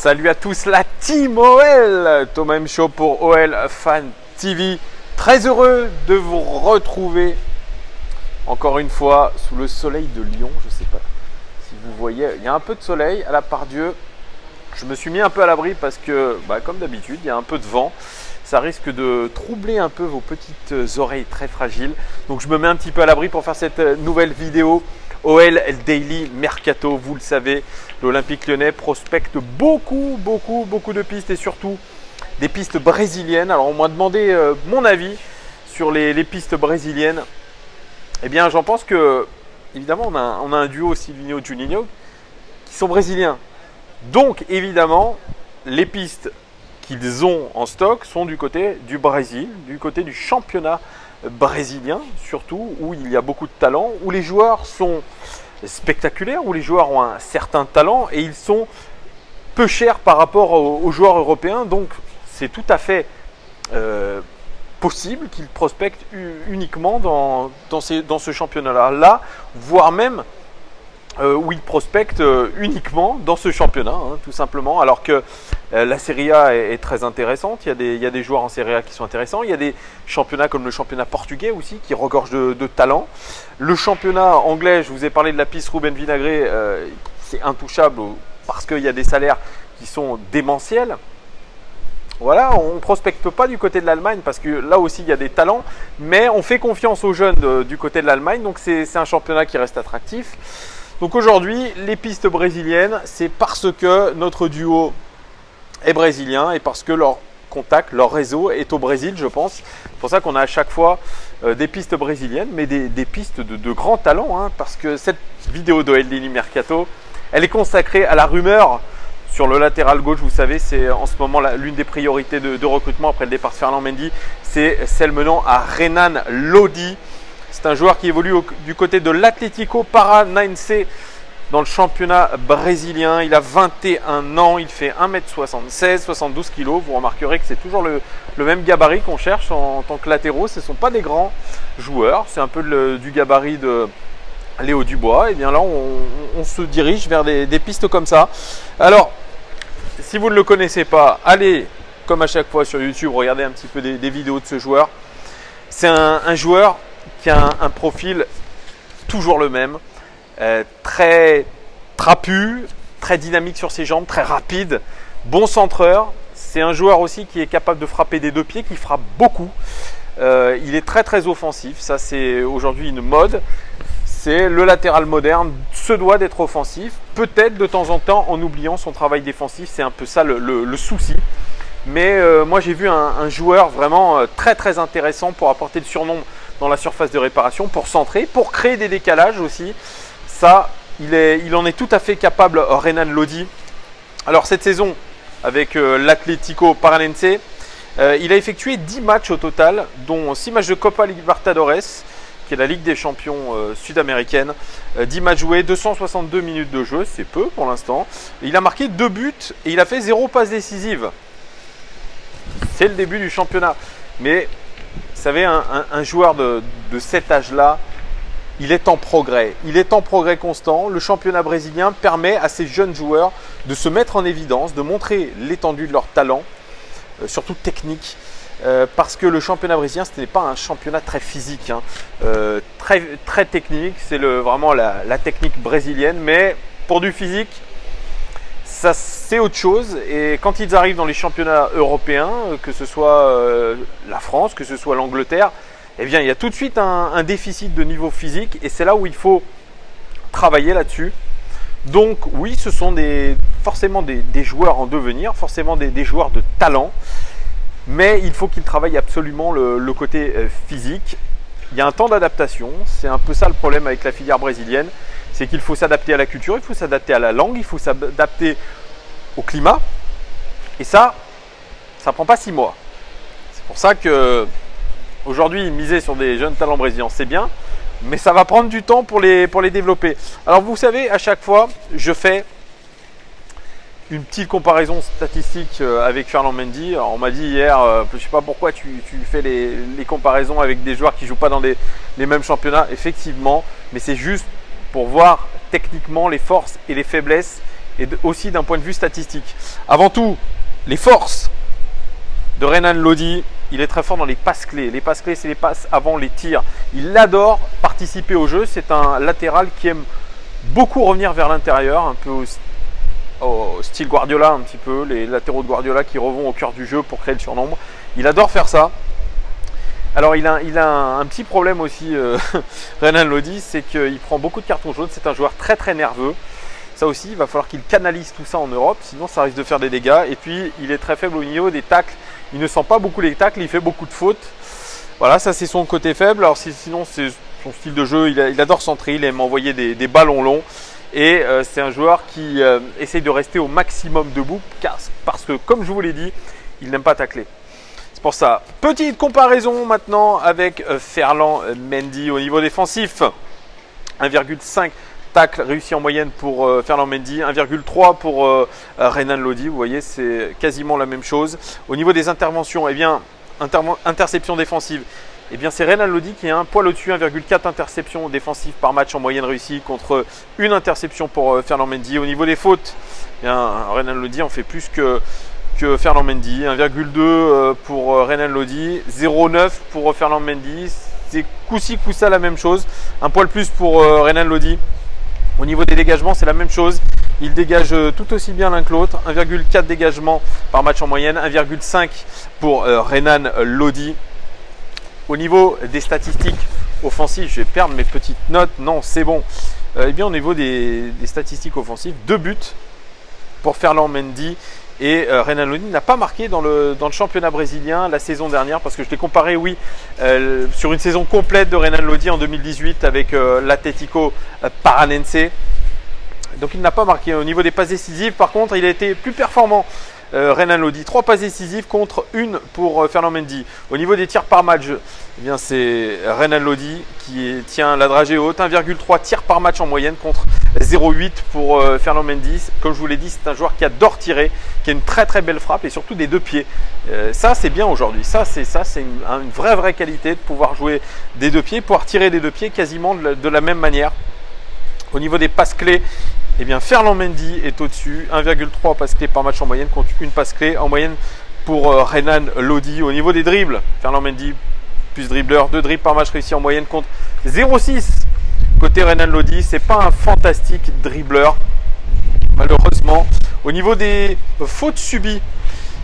Salut à tous la team OL, Thomas M. Show pour OL Fan TV. Très heureux de vous retrouver encore une fois sous le soleil de Lyon. Je ne sais pas si vous voyez, il y a un peu de soleil à la Pardieu. Je me suis mis un peu à l'abri parce que, comme d'habitude, il y a un peu de vent. Ça risque de troubler un peu vos petites oreilles très fragiles. Donc je me mets un petit peu à l'abri pour faire cette nouvelle vidéo. OL Daily Mercato, vous le savez, l'Olympique Lyonnais prospecte beaucoup de pistes et surtout des pistes brésiliennes. Alors on m'a demandé mon avis sur les pistes brésiliennes. Eh bien j'en pense que, évidemment, on a un duo Silvinho-Juninho qui sont brésiliens. Donc évidemment, les pistes qu'ils ont en stock sont du côté du Brésil, du côté du championnat brésilien surtout, où il y a beaucoup de talent, où les joueurs sont spectaculaires, où les joueurs ont un certain talent et ils sont peu chers par rapport aux joueurs européens. Donc c'est tout à fait possible qu'ils prospectent uniquement dans ce championnat-là, voire même où ils prospectent uniquement dans ce championnat, tout simplement, alors que la Serie A est très intéressante. Il y a des joueurs en Serie A qui sont intéressants. Il y a des championnats comme le championnat portugais aussi qui regorge de talent. Le championnat anglais, je vous ai parlé de la piste Ruben Vinagre, c'est intouchable parce qu'il y a des salaires qui sont démentiels. Voilà, on ne prospecte pas du côté de l'Allemagne parce que là aussi il y a des talents, mais on fait confiance aux jeunes du côté de l'Allemagne, donc c'est un championnat qui reste attractif. Donc aujourd'hui, les pistes brésiliennes, c'est parce que notre duo est brésilien et parce que leur contact, leur réseau est au Brésil, je pense. C'est pour ça qu'on a à chaque fois des pistes brésiliennes, mais des pistes de grands talents, parce que cette vidéo d'OL Daily Mercato, elle est consacrée à la rumeur sur le latéral gauche. Vous savez, c'est en ce moment l'une des priorités de recrutement après le départ de Ferland Mendy, c'est celle menant à Renan Lodi. C'est un joueur qui évolue du côté de l'Atlético Paranaense dans le championnat brésilien. Il a 21 ans, il fait 1m76, 72 kg. Vous remarquerez que c'est toujours le même gabarit qu'on cherche en tant que latéraux. Ce ne sont pas des grands joueurs, c'est un peu du gabarit de Léo Dubois. Et bien là, on se dirige vers des pistes comme ça. Alors, si vous ne le connaissez pas, allez, comme à chaque fois sur YouTube, regardez un petit peu des vidéos de ce joueur. C'est un joueur qui a un profil toujours le même, très trapu, très dynamique sur ses jambes, très rapide, bon centreur. C'est un joueur aussi qui est capable de frapper des deux pieds, qui frappe beaucoup. Il est très offensif, ça c'est aujourd'hui une mode. C'est le latéral moderne, se doit d'être offensif, peut-être de temps en temps en oubliant son travail défensif, c'est un peu ça le souci. Mais moi j'ai vu un joueur vraiment très intéressant pour apporter le surnombre dans la surface de réparation, pour centrer, pour créer des décalages aussi. Ça, il en est tout à fait capable, Renan Lodi. Alors cette saison, avec l'Atlético Paranaense, il a effectué 10 matchs au total, dont 6 matchs de Copa Libertadores, qui est la Ligue des champions sud-américaine. 10 matchs joués, 262 minutes de jeu, c'est peu pour l'instant. Il a marqué 2 buts et il a fait 0 passe décisive. C'est le début du championnat. Mais vous savez, un joueur de cet âge-là, il est en progrès. Il est en progrès constant. Le championnat brésilien permet à ces jeunes joueurs de se mettre en évidence, de montrer l'étendue de leur talent, surtout technique. Parce que le championnat brésilien, ce n'est pas un championnat très physique, très technique. C'est vraiment la technique brésilienne. Mais pour du physique, ça c'est autre chose. Et quand ils arrivent dans les championnats européens, que ce soit la France, que ce soit l'Angleterre, eh bien il y a tout de suite un déficit de niveau physique et c'est là où il faut travailler là-dessus. Donc oui, ce sont forcément des joueurs en devenir, forcément des joueurs de talent, mais il faut qu'ils travaillent absolument le côté physique. Il y a un temps d'adaptation, c'est un peu ça le problème avec la filière brésilienne. C'est qu'il faut s'adapter à la culture, il faut s'adapter à la langue, il faut s'adapter au climat. Et ça prend pas 6 mois. C'est pour ça que aujourd'hui, miser sur des jeunes talents brésiliens, c'est bien, mais ça va prendre du temps pour les développer. Alors vous savez, à chaque fois, je fais une petite comparaison statistique avec Ferland Mendy. Alors, on m'a dit hier, je ne sais pas pourquoi tu fais les comparaisons avec des joueurs qui ne jouent pas dans les mêmes championnats. Effectivement, mais c'est juste pour voir techniquement les forces et les faiblesses et aussi d'un point de vue statistique. Avant tout, les forces de Renan Lodi. Il est très fort dans les passes clés. Les passes clés, c'est les passes avant les tirs. Il adore participer au jeu. C'est un latéral qui aime beaucoup revenir vers l'intérieur, un peu au style Guardiola, un petit peu, les latéraux de Guardiola qui revont au cœur du jeu pour créer le surnombre. Il adore faire ça. Alors il a un petit problème aussi, Renan Lodi, c'est qu'il prend beaucoup de cartons jaunes. C'est un joueur très très nerveux. Ça aussi, il va falloir qu'il canalise tout ça en Europe, sinon ça risque de faire des dégâts. Et puis, il est très faible au niveau des tacles. Il ne sent pas beaucoup les tacles, il fait beaucoup de fautes. Voilà, ça c'est son côté faible. Alors sinon, c'est son style de jeu. Il adore centrer, il aime envoyer des ballons longs. Et c'est un joueur qui essaye de rester au maximum debout, parce que, comme je vous l'ai dit, il n'aime pas tacler. C'est pour ça. Petite comparaison maintenant avec Ferland Mendy au niveau défensif. 1,5 tacles réussis en moyenne pour Ferland Mendy, 1,3 pour Renan Lodi. Vous voyez, c'est quasiment la même chose. Au niveau des interventions, eh bien, interception défensive, eh bien, c'est Renan Lodi qui est un poil au-dessus, 1,4 interceptions défensives par match en moyenne réussie contre une interception pour Ferland Mendy. Au niveau des fautes, eh bien, Renan Lodi en fait plus que Ferland Mendy, 1,2 pour Renan Lodi, 0,9 pour Ferland Mendy. C'est coup-ci, coup-ça la même chose. Un poil plus pour Renan Lodi. Au niveau des dégagements, c'est la même chose. Il dégage tout aussi bien l'un que l'autre. 1,4 dégagements par match en moyenne, 1,5 pour Renan Lodi. Au niveau des statistiques offensives, je vais perdre mes petites notes. Non, c'est bon. Eh bien, au niveau des statistiques offensives, 2 buts pour Ferland Mendy. Et Renan Lodi n'a pas marqué dans le championnat brésilien la saison dernière, parce que je l'ai comparé, oui, sur une saison complète de Renan Lodi en 2018 avec l'Atlético Paranense. Donc il n'a pas marqué. Au niveau des passes décisives, par contre, il a été plus performant. Renan Lodi, 3 passes décisives contre 1 pour Ferland Mendy. Au niveau des tirs par match, eh bien c'est Renan Lodi qui tient la dragée haute, 1,3 tirs par match en moyenne contre 0,8 pour Ferland Mendy. Comme je vous l'ai dit, c'est un joueur qui adore tirer, qui a une très très belle frappe et surtout des 2 pieds. Ça c'est bien aujourd'hui. Ça c'est une vraie qualité de pouvoir jouer des 2 pieds, pouvoir tirer des 2 pieds quasiment de la même manière. Au niveau des passes clés, eh bien, Ferland Mendy est au-dessus, 1,3 passes clés par match en moyenne contre une passe clé en moyenne pour Renan Lodi. Au niveau des dribbles, Ferland Mendy plus dribbleur, 2 dribbles par match réussis en moyenne contre 0,6 côté Renan Lodi. C'est pas un fantastique dribbleur, malheureusement. Au niveau des fautes subies,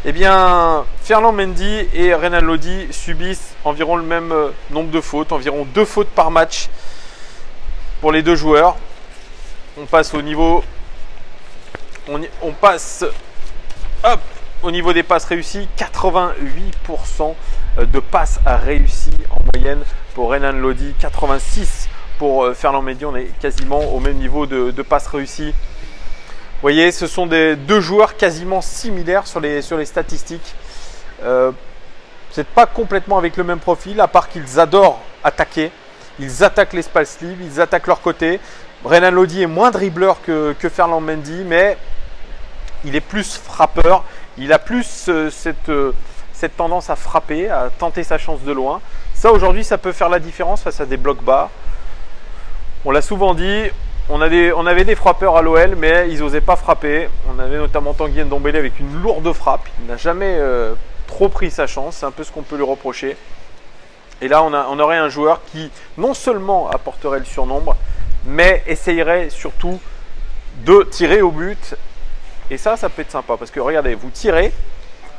eh bien, Ferland Mendy et Renan Lodi subissent environ le même nombre de fautes, environ 2 fautes par match pour les 2 joueurs. On passe au niveau, on passe au niveau des passes réussies, 88% de passes réussies en moyenne pour Renan Lodi, 86 pour Ferland Mendy. On est quasiment au même niveau de passes réussies. Vous voyez, ce sont 2 joueurs quasiment similaires sur les statistiques. C'est pas complètement avec le même profil, à part qu'ils adorent attaquer. Ils attaquent l'espace libre, ils attaquent leur côté. Renan Lodi est moins dribbleur que Ferland Mendy, mais il est plus frappeur. Il a plus cette tendance à frapper, à tenter sa chance de loin. Ça, aujourd'hui, ça peut faire la différence face à des blocs bas. On l'a souvent dit, on avait des frappeurs à l'OL, mais ils n'osaient pas frapper. On avait notamment Tanguy Ndombele avec une lourde frappe. Il n'a jamais trop pris sa chance. C'est un peu ce qu'on peut lui reprocher. Et là, on aurait un joueur qui non seulement apporterait le surnombre, mais essayerait surtout de tirer au but. Et ça peut être sympa, parce que regardez, vous tirez,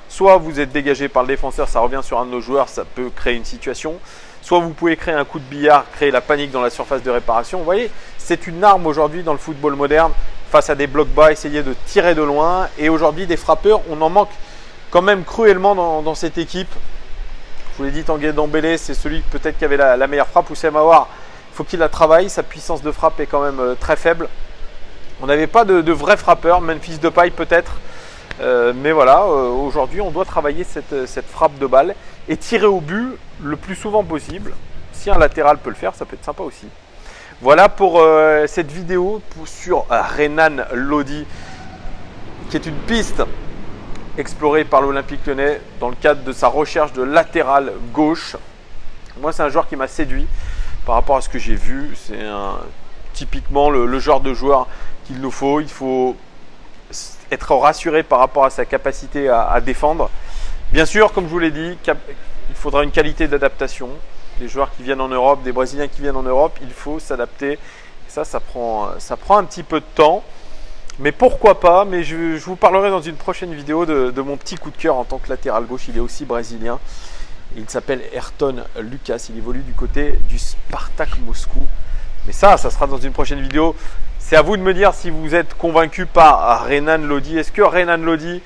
soit vous êtes dégagé par le défenseur, ça revient sur un de nos joueurs, ça peut créer une situation, soit vous pouvez créer un coup de billard, créer la panique dans la surface de réparation. Vous voyez, c'est une arme aujourd'hui dans le football moderne, face à des blocs bas, essayer de tirer de loin. Et aujourd'hui, des frappeurs, on en manque quand même cruellement dans cette équipe. Je vous l'ai dit, Tanguy Ndombele, c'est celui peut-être qui avait la meilleure frappe. Oussem Aouar, il faut qu'il la travaille, sa puissance de frappe est quand même très faible. On n'avait pas de vrais frappeurs, Memphis Depay peut-être, mais voilà, aujourd'hui on doit travailler cette frappe de balle et tirer au but le plus souvent possible. Si un latéral peut le faire, ça peut être sympa aussi. Voilà pour cette vidéo sur Renan Lodi, qui est une piste explorée par l'Olympique Lyonnais dans le cadre de sa recherche de latéral gauche. Moi, c'est un joueur qui m'a séduit par rapport à ce que j'ai vu. C'est typiquement le genre de joueur qu'il nous faut. Il faut être rassuré par rapport à sa capacité à défendre. Bien sûr, comme je vous l'ai dit, il faudra une qualité d'adaptation. Des joueurs qui viennent en Europe, des Brésiliens qui viennent en Europe, il faut s'adapter. Ça prend un petit peu de temps. Mais pourquoi pas? Mais je vous parlerai dans une prochaine vidéo de mon petit coup de cœur en tant que latéral gauche. Il est aussi brésilien. Il s'appelle Ayrton Lucas. Il évolue du côté du Spartak Moscou. Mais ça sera dans une prochaine vidéo. C'est à vous de me dire si vous êtes convaincu par Renan Lodi. Est-ce que Renan Lodi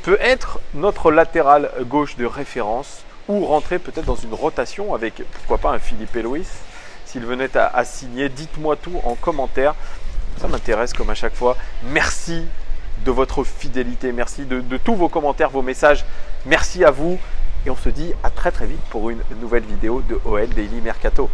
peut être notre latéral gauche de référence ou rentrer peut-être dans une rotation avec, pourquoi pas, un Filipe Luis s'il venait à signer? Dites-moi tout en commentaire. Ça m'intéresse comme à chaque fois. Merci de votre fidélité. Merci de tous vos commentaires, vos messages. Merci à vous. Et on se dit à très très vite pour une nouvelle vidéo de OL Daily Mercato.